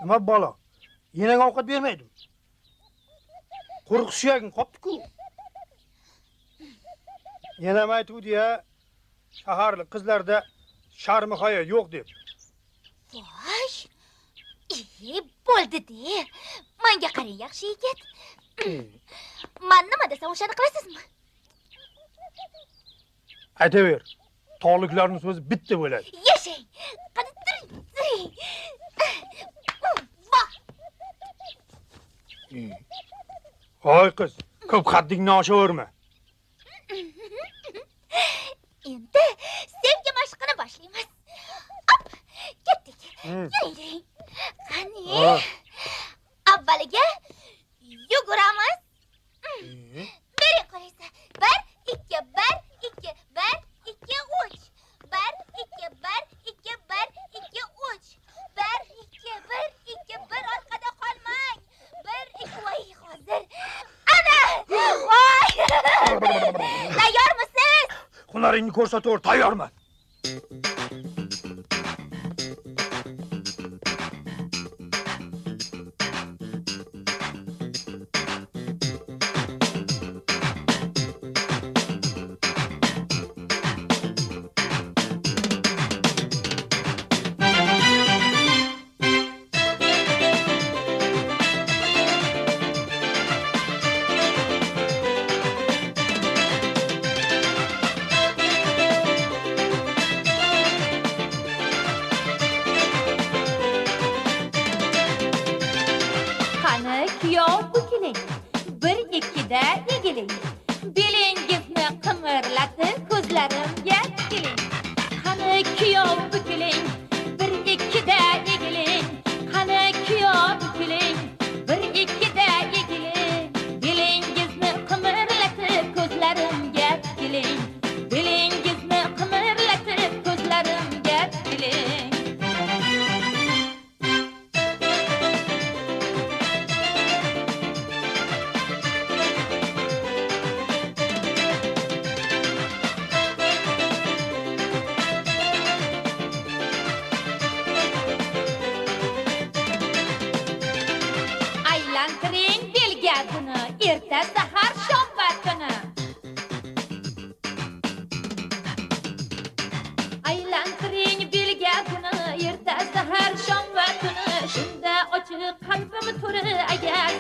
Nima bola? Yenaga ovqat bermaydim. Quruq suyaging qopdi-ku. Yana aytuvdi-ya, shaharlik qizlarda sharmi haya yo'q deb. Vosh! Bo'ldi-de. Menga qarang, yaxshi yigit. Men nima desam o'shani qilasizmi? Aytaver. Tog'liklarning so'zi bitta bo'ladi. Yashang. Qani turing. Voy qiz, ko'p haddingni oshaverma. Endi sevgi mashqini boshlaymiz. Hop, ketdik. Yuring. Qani? Avvaliga yuguramiz. Bering qo'ysa. 1 2 1 2 1 2 3. 1 2 1 2 1 2 3. 1 2 1 2 1 orqada qolmang. 1 2 voy hozir. Ana! Voy! Tayyormisiz? Hunaringni ko'rsataver, tayyorman. Belingizni qimirlatib ko'zlarimga tikiling. Qani kuyov bukiling, 1-2da egiling. Qani kuyov bukiling, 1-2da egiling. Belingizni qimirlatib ko'zlarimga tikiling. Belingizni qimirlatib ko'zlarimga tikiling. Aylantiring belgazini, erta sahar shom vaqtini. Aylantiring belgazini, erta sahar shom vaqtini. Shunda ochiq qalbim turi agar